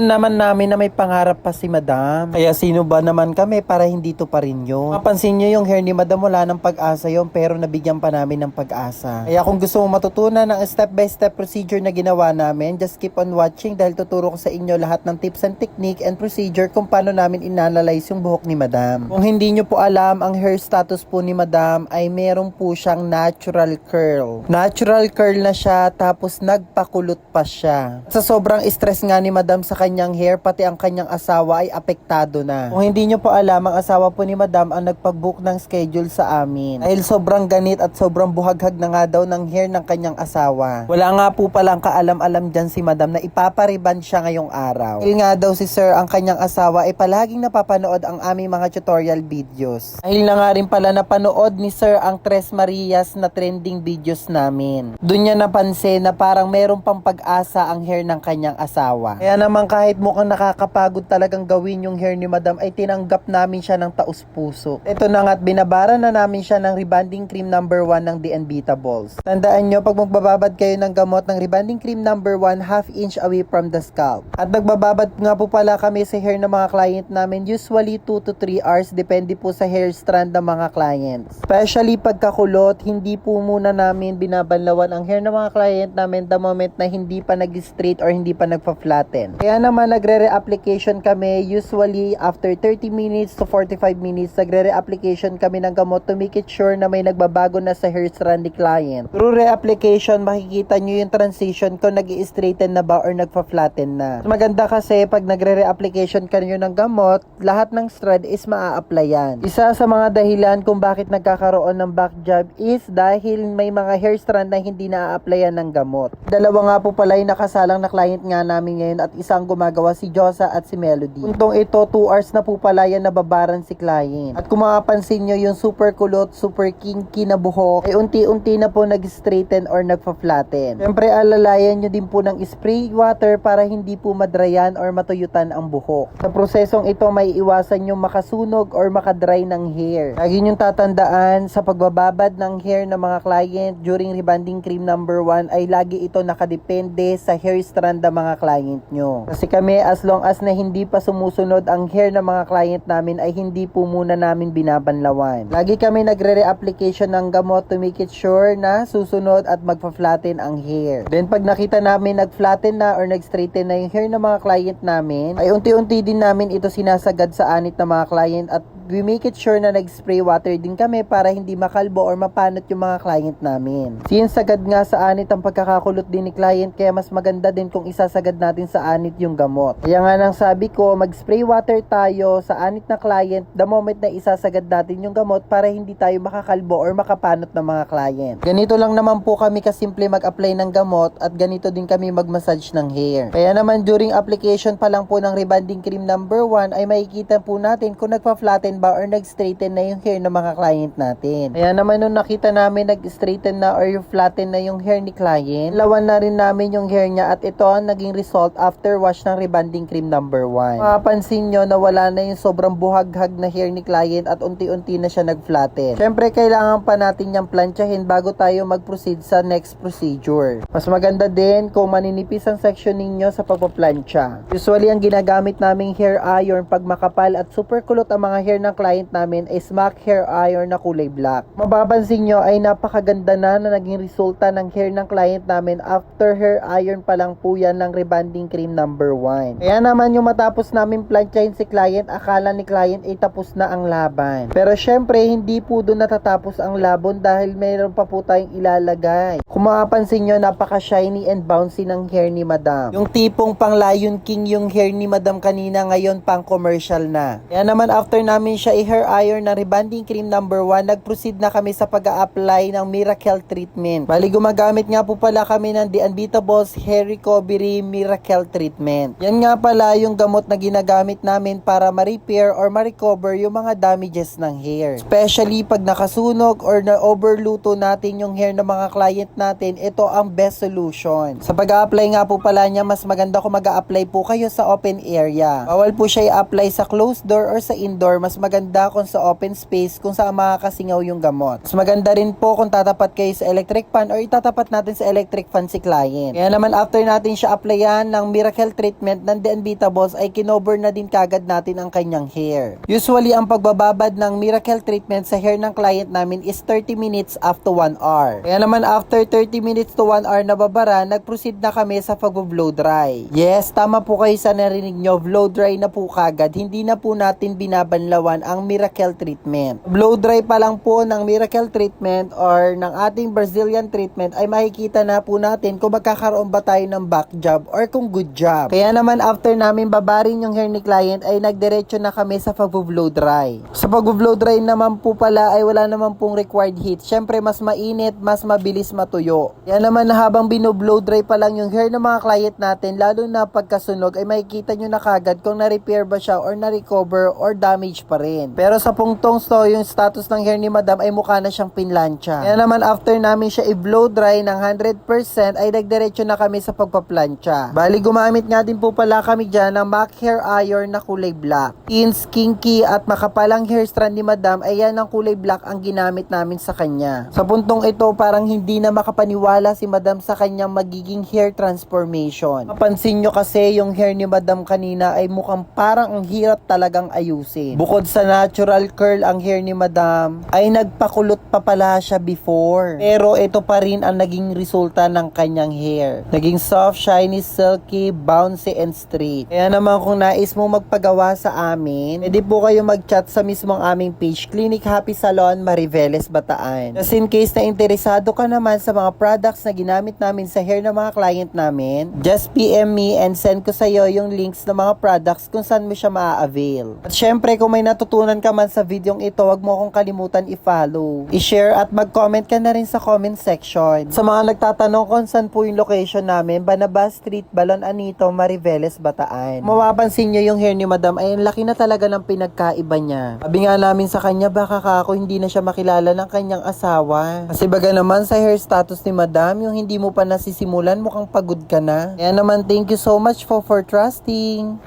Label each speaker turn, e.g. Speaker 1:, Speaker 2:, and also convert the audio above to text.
Speaker 1: Naman namin na may pangarap pa si Madam. Kaya sino ba naman kami para hindi to pa rin yun? Mapansin nyo yung hair ni Madam, wala ng pag-asa yun, pero nabigyan pa namin ng pag-asa. Kaya kung gusto mo matutunan ng step-by-step procedure na ginawa namin, just keep on watching dahil tuturo ko sa inyo lahat ng tips and technique and procedure kung paano namin inanalyze yung buhok ni Madam. Kung hindi nyo po alam, ang hair status po ni Madam ay meron po siyang natural curl. Natural curl na siya, tapos nagpakulot pa siya. Sa sobrang stress nga ni Madam sa kanyang hair, pati ang kanyang asawa ay apektado na. Kung hindi nyo po alam, ang asawa po ni Madam ang nagpag-book ng schedule sa amin. Dahil sobrang ganit at sobrang buhaghag na nga daw ng hair ng kanyang asawa. Wala nga po palang kaalam-alam dyan si Madam na ipapariban siya ngayong araw. Dahil nga daw si Sir, ang kanyang asawa, ay palaging napapanood ang aming mga tutorial videos. Dahil na nga rin pala napanood ni Sir ang Tres Marias na trending videos namin. Doon niya napansin na parang meron pang pag-asa ang hair ng kanyang asawa. Kaya naman kahit mukhang nakakapagod talagang gawin yung hair ni Madam, ay tinanggap namin siya ng taus-puso. Ito na nga't binabara na namin siya ng rebonding cream number 1 ng DNVitables. Tandaan nyo, pag magbababad kayo ng gamot ng rebonding cream number 1, half inch away from the scalp. At nagbababad nga po pala kami sa hair ng mga client namin, usually 2 to 3 hours, depende po sa hair strand ng mga clients. Especially pagkakulot, hindi po muna namin binabanlawan ang hair ng mga client namin the moment na hindi pa nag-straight or hindi pa nagpa-flatten. Kaya naman nagre-reapplication kami usually after 30 minutes to 45 minutes. Nagre-reapplication kami ng gamot to make it sure na may nagbabago na sa hair strand ni client. Through reapplication, makikita nyo yung transition kung nag-i-straighten na ba or nagpa-flatten na. Maganda kasi pag nagre-reapplication ka nyo ng gamot, lahat ng strand is maa-applyan. Isa sa mga dahilan kung bakit nagkakaroon ng back job is dahil may mga hair strand na hindi na-applyan ng gamot. Dalawa nga po pala yung nakasalang na client nga namin ngayon at isang gumagawa, si Josa at si Melody. Puntong ito, 2 hours na po pala yan nababaran si client. At kung mapapansin nyo, yung super kulot, super kinky na buhok, ay unti-unti na po nag-straighten or nagpa-flatten. Siyempre, alalayan nyo din po ng spray water para hindi po madrayan or matuyutan ang buhok. Sa prosesong ito, may iwasan yung makasunog or makadry ng hair. Lagi nyo tatandaan, sa pagbababad ng hair ng mga client during rebonding cream number 1, ay lagi ito nakadepende sa hair strand ng mga client nyo. Kasi kami, as long as na hindi pa sumusunod ang hair ng mga client namin, ay hindi po muna namin binabanlawan. Lagi kami nagre-reapplication ng gamot to make it sure na susunod at magpa-flatten ang hair. Then pag nakita namin nag-flatten na or nag-straighten na yung hair ng mga client namin, ay unti-unti din namin ito sinasagad sa anit ng mga client at we make it sure na nag-spray water din kami para hindi makalbo or mapanot yung mga client namin. Since sagad nga sa anit ang pagkakakulot din ni client, kaya mas maganda din kung isasagad natin sa anit yung gamot. Kaya nga nang sabi ko, mag-spray water tayo sa anit na client the moment na isasagad natin yung gamot para hindi tayo makakalbo or makapanot ng mga client. Ganito lang naman po kami kasimple mag-apply ng gamot at ganito din kami mag-massage ng hair. Kaya naman during application pa lang po ng rebonding cream number 1 ay makikita po natin kung nagpa-flatten ba or nag-straighten na yung hair ng mga client natin. Kaya naman nung nakita namin nag-straighten na or yung flatten na yung hair ni client, lawan na rin namin yung hair niya at ito ang naging result after wash ng rebonding cream number 1. Mapapansin nyo na wala na yung sobrang buhaghag na hair ni client at unti-unti na siya nag-flatten. Syempre kailangan pa natin yung planchahin bago tayo mag-proceed sa next procedure. Mas maganda din kung maninipis ang section ninyo sa pagpaplansya. Usually ang ginagamit naming hair iron pag makapal at super kulot ang mga hair ng client namin is MAC hair iron na kulay black. Mapapansin nyo ay napakaganda na naging resulta ng hair ng client namin after hair iron pa lang po yan ng rebonding cream number 1. Kaya naman yung matapos namin planchahin si client, akala ni client ay tapos na ang laban. Pero syempre hindi po doon natatapos ang labon dahil mayroon pa po tayong ilalagay. Kung mapapansin nyo, napaka-shiny and bouncy ng hair ni Madam. Yung tipong pang Lion King yung hair ni Madam kanina, ngayon pang commercial na. Kaya naman after namin siya i-hair iron na rebonding cream number 1, nag-proceed na kami sa pag-a-apply ng Miracle Treatment. Bali gumagamit nga po pala kami ng DNVitables Hair Recovery Miracle Treatment. Yan nga pala yung gamot na ginagamit namin para ma-repair or ma-recover yung mga damages ng hair. Especially pag nakasunog or na-overluto natin yung hair ng mga client natin, ito ang best solution. Sa pag-a-apply nga po pala niya, mas maganda kung mag-a-apply po kayo sa open area. Bawal po siya i-apply sa closed door or sa indoor. Mas maganda kung sa open space kung saan makakasingaw yung gamot. Mas maganda rin po kung tatapat kayo sa electric fan or itatapat natin sa electric fan si client. Kaya naman after natin siya applyan ng Miracle Treatment treatment ng The Unbeatables ay kinover na din kagad natin ang kanyang hair. Usually, ang pagbababad ng miracle treatment sa hair ng client namin is 30 minutes up to 1 hour. Kaya naman after 30 minutes to 1 hour na babara, nag-proceed na kami sa pag-blow dry. Yes, tama po kayo sa narinig nyo, blow dry na po kagad. Hindi na po natin binabanlawan ang miracle treatment. Blow dry pa lang po ng miracle treatment or ng ating Brazilian treatment ay makikita na po natin kung magkakaroon ba tayo ng back job or kung good job. Kaya naman after namin babarin yung hair ni client ay nagdiretso na kami sa pag-blow dry. Sa pag-blow dry naman po pala ay wala naman pong required heat. Syempre mas mainit, mas mabilis matuyo. Kaya naman na habang binoblow dry pa lang yung hair ng mga client natin, lalo na pagkasunog ay makikita nyo na kagad kung na-repair ba siya or na-recover or damage pa rin. Pero sa punktong to, yung status ng hair ni madam ay mukha na siyang pinlansya. Kaya naman after namin siya i-blow dry ng 100% ay nagdiretso na kami sa pagpaplansya. Bali gumamit nga din po pala kami dyan ng MAC Hair Iron na kulay black. Pins, kinky at makapalang hair strand ni madam ay yan ang kulay black ang ginamit namin sa kanya. Sa puntong ito parang hindi na makapaniwala si madam sa kanyang magiging hair transformation. Mapansin nyo kasi yung hair ni madam kanina ay mukhang parang ang hirap talagang ayusin. Bukod sa natural curl ang hair ni madam ay nagpakulot pa pala siya before. Pero ito pa rin ang naging resulta ng kanyang hair. Naging soft, shiny, silky, bouncy, and straight. Kaya naman kung nais mo magpagawa sa amin, pwede po kayo mag-chat sa mismong aming page, Clinic Happy Salon, Mariveles, Bataan. Just in case na interesado ka naman sa mga products na ginamit namin sa hair ng mga client namin, just PM me and send ko sa iyo yung links ng mga products kung saan mo siya maa-avail. At syempre, kung may natutunan ka man sa videong ito, wag mo akong kalimutan i-follow, i-share at mag-comment ka na rin sa comment section. Sa mga nagtatanong kung saan po yung location namin, Banaba Street, Balon Anito, Mariveles, Bataan. Mapapansin nyo yung hair ni madam ay ang laki na talaga ng pinagkaiba niya. Sabi nga namin sa kanya, baka kako hindi na siya makilala ng kanyang asawa. Kasi baga naman sa hair status ni madam, yung hindi mo pa nasisimulan, mukhang pagod ka na. Kaya naman, thank you so much for trusting.